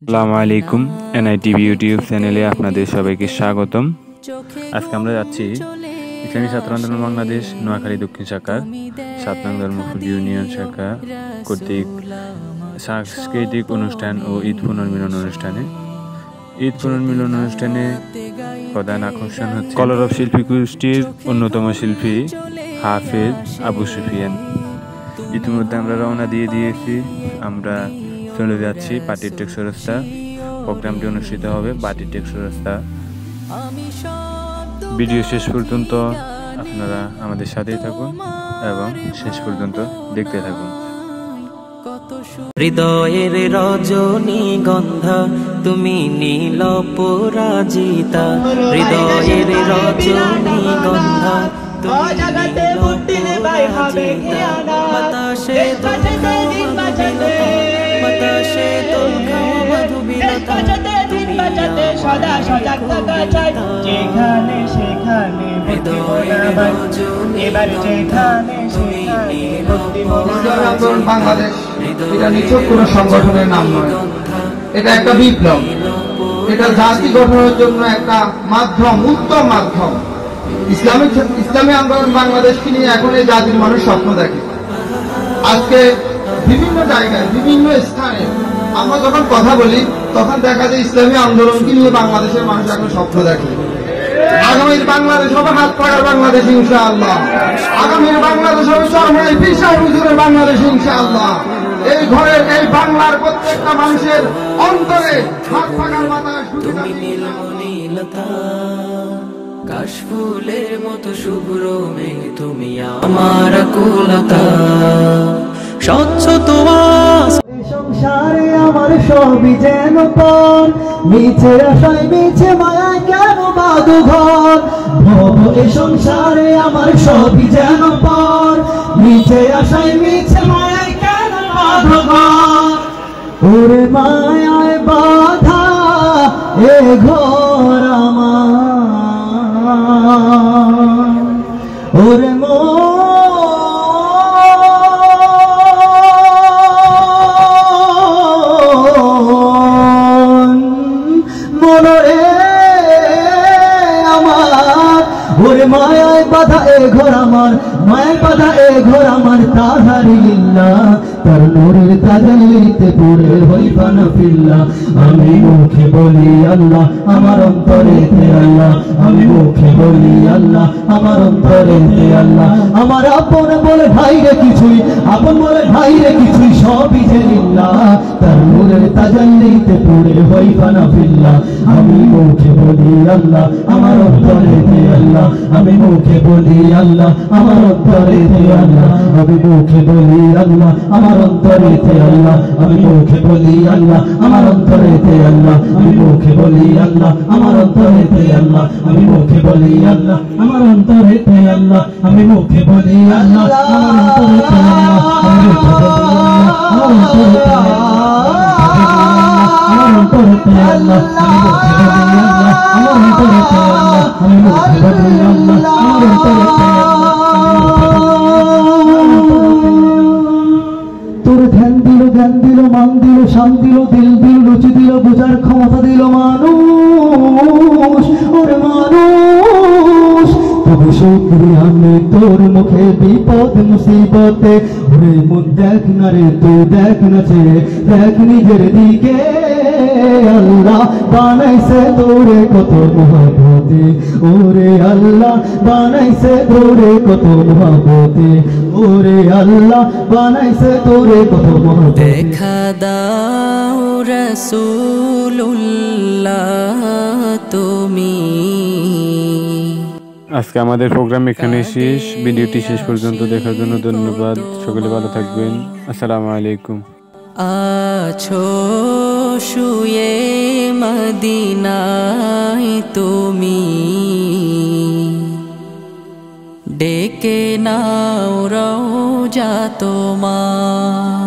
আসসালামু আলাইকুম, এনআইটিভি ইউটিউব চ্যানেলে আপনাদের সবাইকে স্বাগতম। আজকে আমরা যাচ্ছি ইসলামী ছাত্র আন্দোলন বাংলাদেশ নোয়াখালী দক্ষিণ শাখার 7 নং ধর্মপুর ইউনিয়ন শাখা কর্তৃক সাংস্কৃতিক অনুষ্ঠান ও ঈদ পুনর্মিলন অনুষ্ঠানে। ঈদ পুনর্মিলন অনুষ্ঠানে প্রধান আকর্ষণ হচ্ছে কলরব শিল্পী গোষ্ঠীর অন্যতম শিল্পী হাফেজ আবু সুফিয়ান। ইতিমধ্যে আমরা রওনা দিয়ে দিয়েছি, আমরা চলে যাচ্ছি পার্টির টেক্সো রাস্তা। প্রোগ্রামটি অনুষ্ঠিত হবে পার্টির টেক্সো রাস্তা। ভিডিও শেষ পর্যন্ত আপনারা আমাদের সাথেই থাকুন এবং শেষ পর্যন্ত দেখতে থাকুন। হৃদয়ের রজনী গন্ধা তুমি নীল পরাজিতা, হৃদয়ের রজনী গন্ধা বাতাসে সদা সজাগ থাকা চাই, যেখানে সেখানে এবার যেখানে আন্দোলন বাংলাদেশ এটা নিছক কোন সংগঠনের নাম নয়, এটা একটা বিপ্লব। এটা জাতি গঠনের জন্য একটা মাধ্যম, উত্তম মাধ্যম। ইসলামী আন্দোলন বাংলাদেশকে নিয়ে এখন এই জাতির মানুষ স্বপ্ন দেখে। আজকে বিভিন্ন জায়গায় বিভিন্ন স্থানে আমরা যখন কথা বলি তখন দেখা যায় ইসলামী আন্দোলনকে নিয়ে বাংলাদেশের মানুষ এখন স্বপ্ন দেখে। আগামীর বাংলাদেশ হবে হাত পাড়ার বাংলাদেশ ইনশাআল্লাহ। আগামীর বাংলাদেশ হবে চরমাই বিশাল হুজুরের বাংলাদেশ ইনশাআল্লাহ। এই ঘরের এই বাংলার প্রত্যেকটা মানুষের অন্তরে হাত পাড়ার বাতাস কাশফুলের মতো শুভ্র মেঘ তুমি আমার কুলতা, স্বচ্ছ তোমার সংসারে আমার সবই যেন পর, মিছে আশায় মিছে মায়ায় কেন বাঁধো ঘর। এ সংসারে আমার সবই যেন পর, মিছে আশায় মিছে মায়ায় কেন বাঁধো ঘর। ওরে মায়ায় বাধা এ ঘর আমার, ওরে মায়ায় বাধা এ ঘর আমার, মায়ায় বাধা এ ঘর আমার। তাহারি লিল্লাহ তার নূরের তাজাল্লিতে পুরে হইবা না ফিল্লাহ। আমি মুখে বলি আল্লাহ, আমার অন্তরেতে আল্লাহ। আমি মুখে বলি আল্লাহ, আমার অন্তরেতে আল্লাহ। আমার আপন বলে ভাই রে কিছুই, আপন বলে ভাই রে কিছুই, সবই যে লিল্লাহ তার নূরের তাজাল্লিতে পুরে হইবা না ফিল্লাহ। আমি মুখে বলি আল্লাহ, আমার অন্তরেতে আল্লাহ। আমি মুখে বলি আল্লাহ, আমার অন্তরেতে আল্লাহ। আমি মুখে বলি আল্লাহ, আমার অন্তরেতে আল্লাহ। আমি মুখে বলি আল্লাহ, আমার অন্তরেতে আল্লাহ। আমি মুখে বলি আল্লাহ, আমার অন্তরেতে আল্লাহ। আমি মুখে বলি আল্লাহ, আমার অন্তরেতে আল্লাহ। আমি মুখে বলি আল্লাহ, আমার অন্তরেতে আল্লাহ। আমি মুখে বলি আল্লাহ, আমার অন্তরেতে আল্লাহ। আমি মুখে বলি আল্লাহ, আমার অন্তরেতে আল্লাহ। আমি মুখে বলি আল্লাহ, আমার অন্তরেতে আল্লাহ। তোর ধ্যান দিল, জ্ঞান দিল, মান দিল, শান দিল, দিল দিল, রুচি দিল, বোঝার ক্ষমতা দিল মানুষ। ওরে মানুষ তবু শুকরিয়া নেই তোর মুখে বিপদ মুসিবতে। ওরে মন দেখ না রে, তুই দেখ না চে, দেখ নিজের দিকে। আল্লাহ বানাইছে তোরে কত মহব্বতে, ওরে আল্লাহ বানাইছে তোরে কত মহব্বতে, ওরে আল্লাহ বানাইছে তোরে কত মহব্বতে। দেখা দাও রাসূলুল্লাহ তুমি। আজকে আমাদের প্রোগ্রাম এখানে শেষ। ভিডিওটি শেষ পর্যন্ত দেখার জন্য ধন্যবাদ। সকলে ভালো থাকবেন। আসসালামু আলাইকুম। আছো শুয়ে মদিনায় তুমি, ডেকে নাও রওজা তোমার।